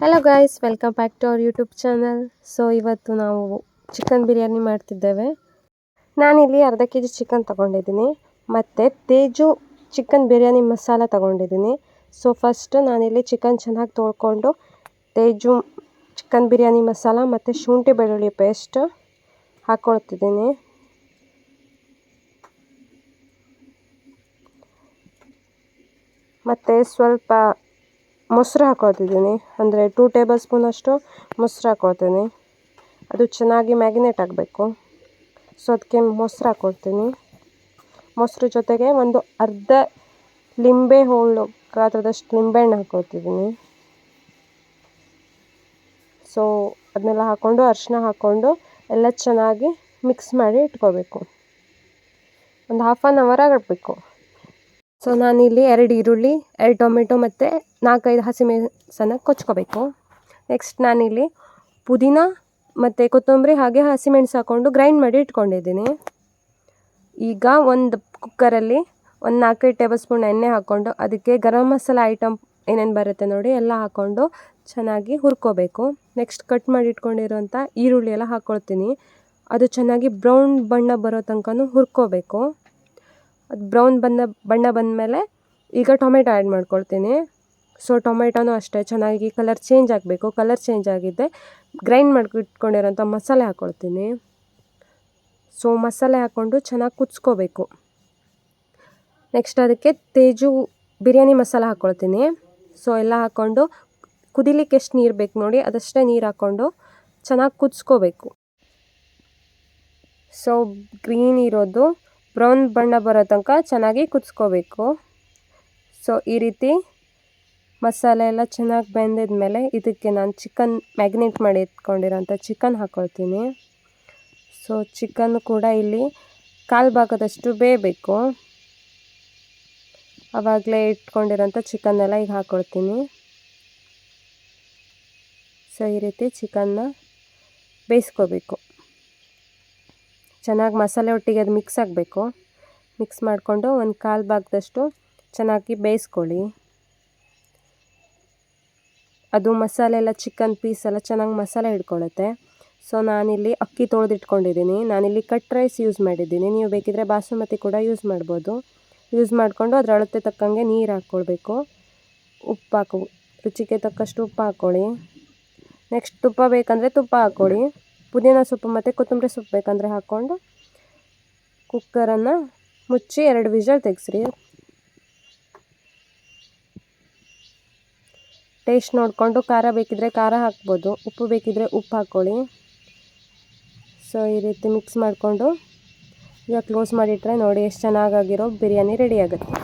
Hello guys, welcome back to our YouTube channel. So ಇವತ್ತು ನಾವು chicken biryani ಮಾಡ್ತಿದ್ದೇವೆ. ನಾನಿಲ್ಲಿ ಅರ್ಧ ಕೆಜಿ ಚಿಕನ್ ತೊಗೊಂಡಿದ್ದೀನಿ ಮತ್ತು ತೇಜು ಚಿಕನ್ ಬಿರಿಯಾನಿ ಮಸಾಲ ತೊಗೊಂಡಿದ್ದೀನಿ. ಸೊ ಫಸ್ಟು ನಾನಿಲ್ಲಿ ಚಿಕನ್ ಚೆನ್ನಾಗಿ ತೊಳ್ಕೊಂಡು ತೇಜು ಚಿಕನ್ ಬಿರಿಯಾನಿ ಮಸಾಲ ಮತ್ತು ಶುಂಠಿ ಬೆಳ್ಳುಳ್ಳಿ ಪೇಸ್ಟ್ ಹಾಕ್ಕೊಳ್ತಿದ್ದೀನಿ. ಮತ್ತು ಸ್ವಲ್ಪ ಮೊಸರು ಹಾಕ್ಕೊಳ್ತಿದ್ದೀನಿ, ಅಂದರೆ 2 ಟೇಬಲ್ ಸ್ಪೂನ್ ಅಷ್ಟು ಮೊಸರು ಹಾಕ್ಕೊಳ್ತೀನಿ. ಅದು ಚೆನ್ನಾಗಿ ಮ್ಯಾಗಿನೇಟ್ ಆಗಬೇಕು. ಸೊ ಅದಕ್ಕೆ ಮೊಸರು ಹಾಕ್ಕೊಳ್ತೀನಿ. ಮೊಸರು ಜೊತೆಗೆ ಒಂದು ಅರ್ಧ ಲಿಂಬೆ ಹೋಳು ಗಾತ್ರದಷ್ಟು ಲಿಂಬೆಹಣ್ಣು ಹಾಕ್ಕೊಳ್ತಿದ್ದೀನಿ. ಸೊ ಅದನ್ನೆಲ್ಲ ಹಾಕ್ಕೊಂಡು ಅರಿಶಿನ ಹಾಕ್ಕೊಂಡು ಎಲ್ಲ ಚೆನ್ನಾಗಿ ಮಿಕ್ಸ್ ಮಾಡಿ ಇಟ್ಕೋಬೇಕು. ಒಂದು ಹಾಫ್ ಆನ್ ಅವರ್ ಆಗಬೇಕು. ಸೊ ನಾನಿಲ್ಲಿ 2 ಈರುಳ್ಳಿ, 2 ಟೊಮೆಟೊ ಮತ್ತು 4-5 ಹಸಿಮೆಣಸನ್ನು ಕೊಚ್ಕೋಬೇಕು. ನೆಕ್ಸ್ಟ್ ನಾನಿಲ್ಲಿ ಪುದೀನ ಮತ್ತು ಕೊತ್ತಂಬರಿ ಹಾಗೆ ಹಸಿಮೆಣಸು ಹಾಕ್ಕೊಂಡು ಗ್ರೈಂಡ್ ಮಾಡಿ ಇಟ್ಕೊಂಡಿದ್ದೀನಿ. ಈಗ ಒಂದು ಕುಕ್ಕರಲ್ಲಿ ಒಂದು 4-5 ಟೇಬಲ್ ಸ್ಪೂನ್ ಎಣ್ಣೆ ಹಾಕ್ಕೊಂಡು ಅದಕ್ಕೆ ಗರಂ ಮಸಾಲ ಐಟಮ್ ಏನೇನು ಬರುತ್ತೆ ನೋಡಿ ಎಲ್ಲ ಹಾಕ್ಕೊಂಡು ಚೆನ್ನಾಗಿ ಹುರ್ಕೋಬೇಕು. ನೆಕ್ಸ್ಟ್ ಕಟ್ ಮಾಡಿ ಇಟ್ಕೊಂಡಿರೋಂಥ ಈರುಳ್ಳಿ ಎಲ್ಲ ಹಾಕ್ಕೊಳ್ತೀನಿ. ಅದು ಚೆನ್ನಾಗಿ ಬ್ರೌನ್ ಬಣ್ಣ ಬರೋ ತನಕನೂ ಹುರ್ಕೋಬೇಕು. ಅದು ಬ್ರೌನ್ ಬಣ್ಣ ಬಂದಮೇಲೆ ಈಗ ಟೊಮೆಟೊ ಆ್ಯಡ್ ಮಾಡ್ಕೊಳ್ತೀನಿ. ಸೊ ಟೊಮೆಟೊನೂ ಅಷ್ಟೇ ಚೆನ್ನಾಗಿ ಕಲರ್ ಚೇಂಜ್ ಆಗಬೇಕು. ಕಲರ್ ಚೇಂಜ್ ಆಗಿದ್ದೆ ಗ್ರೈಂಡ್ ಇಟ್ಕೊಂಡಿರೋಂಥ ಮಸಾಲೆ ಹಾಕ್ಕೊಳ್ತೀನಿ. ಸೊ ಮಸಾಲೆ ಹಾಕ್ಕೊಂಡು ಚೆನ್ನಾಗಿ ಕುದಿಸ್ಕೋಬೇಕು. ನೆಕ್ಸ್ಟ್ ಅದಕ್ಕೆ ತೇಜು ಬಿರಿಯಾನಿ ಮಸಾಲ ಹಾಕ್ಕೊಳ್ತೀನಿ. ಸೊ ಎಲ್ಲ ಹಾಕ್ಕೊಂಡು ಕುದಿಲಿಕ್ಕೆ ಎಷ್ಟು ನೀರು ಬೇಕು ನೋಡಿ ಅದಷ್ಟೇ ನೀರು ಹಾಕ್ಕೊಂಡು ಚೆನ್ನಾಗಿ ಕುದಿಸ್ಕೋಬೇಕು. ಸೊ ಗ್ರೀನ್ ಇರೋದು ಬ್ರೌನ್ ಬಣ್ಣ ಬರೋ ತನಕ ಚೆನ್ನಾಗಿ ಕುದಿಸ್ಕೋಬೇಕು. ಸೊ ಈ ರೀತಿ ಮಸಾಲೆ ಎಲ್ಲ ಚೆನ್ನಾಗಿ ಬೆಂದಿದ್ಮೇಲೆ ಇದಕ್ಕೆ ನಾನು ಚಿಕನ್ ಮ್ಯಾಗ್ನೇಟ್ ಮಾಡಿ ಇಟ್ಕೊಂಡಿರೋಂಥ ಚಿಕನ್ ಹಾಕ್ಕೊಳ್ತೀನಿ. ಸೊ ಚಿಕನ್ ಕೂಡ ಇಲ್ಲಿ 1/4 ಭಾಗದಷ್ಟು ಬೇಯಬೇಕು. ಆವಾಗಲೇ ಇಟ್ಕೊಂಡಿರೋಂಥ ಚಿಕನ್ನೆಲ್ಲ ಈಗ ಹಾಕ್ಕೊಳ್ತೀನಿ. ಸೊ ಈ ರೀತಿ ಚಿಕನ್ನ ಬೇಯಿಸ್ಕೋಬೇಕು. ಚೆನ್ನಾಗಿ ಮಸಾಲೆ ಒಟ್ಟಿಗೆ ಅದು ಮಿಕ್ಸ್ ಆಗಬೇಕು. ಮಿಕ್ಸ್ ಮಾಡಿಕೊಂಡು ಒಂದು 1/4 ಭಾಗದಷ್ಟು ಚೆನ್ನಾಗಿ ಬೇಯಿಸ್ಕೊಳ್ಳಿ. ಅದು ಮಸಾಲೆ ಎಲ್ಲ ಚಿಕನ್ ಪೀಸ್ ಎಲ್ಲ ಚೆನ್ನಾಗಿ ಮಸಾಲೆ ಹಿಡ್ಕೊಳ್ಳುತ್ತೆ. ಸೊ ನಾನಿಲ್ಲಿ ಅಕ್ಕಿ ತೊಳೆದಿಟ್ಕೊಂಡಿದ್ದೀನಿ. ನಾನಿಲ್ಲಿ ಕಟ್ ರೈಸ್ ಯೂಸ್ ಮಾಡಿದ್ದೀನಿ. ನೀವು ಬೇಕಿದ್ದರೆ ಬಾಸುಮತಿ ಕೂಡ ಯೂಸ್ ಮಾಡ್ಬೋದು. ಯೂಸ್ ಮಾಡಿಕೊಂಡು ಅದರ ಅಳತೆ ತಕ್ಕಂಗೆ ನೀರು ಹಾಕ್ಕೊಳ್ಬೇಕು. ಉಪ್ಪು ರುಚಿಗೆ ತಕ್ಕಷ್ಟು ಉಪ್ಪು ಹಾಕ್ಕೊಳ್ಳಿ. ನೆಕ್ಸ್ಟ್ ತುಪ್ಪ ಬೇಕಂದರೆ ತುಪ್ಪ ಹಾಕ್ಕೊಳ್ಳಿ. ಪುದೀನ ಸೊಪ್ಪು ಮತ್ತು ಕೊತ್ತಂಬರಿ ಸೊಪ್ಪು ಬೇಕಂದರೆ ಹಾಕ್ಕೊಂಡು ಕುಕ್ಕರನ್ನು ಮುಚ್ಚಿ 2 ವಿಷಲ್ ತೆಗೆಸ್ರಿ. ಟೇಸ್ಟ್ ನೋಡಿಕೊಂಡು ಖಾರ ಬೇಕಿದ್ದರೆ ಖಾರ ಹಾಕ್ಬೋದು, ಉಪ್ಪು ಬೇಕಿದ್ದರೆ ಉಪ್ಪು ಹಾಕ್ಕೊಳ್ಳಿ. ಸೊ ಈ ರೀತಿ ಮಿಕ್ಸ್ ಮಾಡಿಕೊಂಡು ಈಗ ಕ್ಲೋಸ್ ಮಾಡಿಟ್ರೆ ನೋಡಿ ಎಷ್ಟು ಚೆನ್ನಾಗಾಗಿರೋ ಬಿರಿಯಾನಿ ರೆಡಿ ಆಗುತ್ತೆ.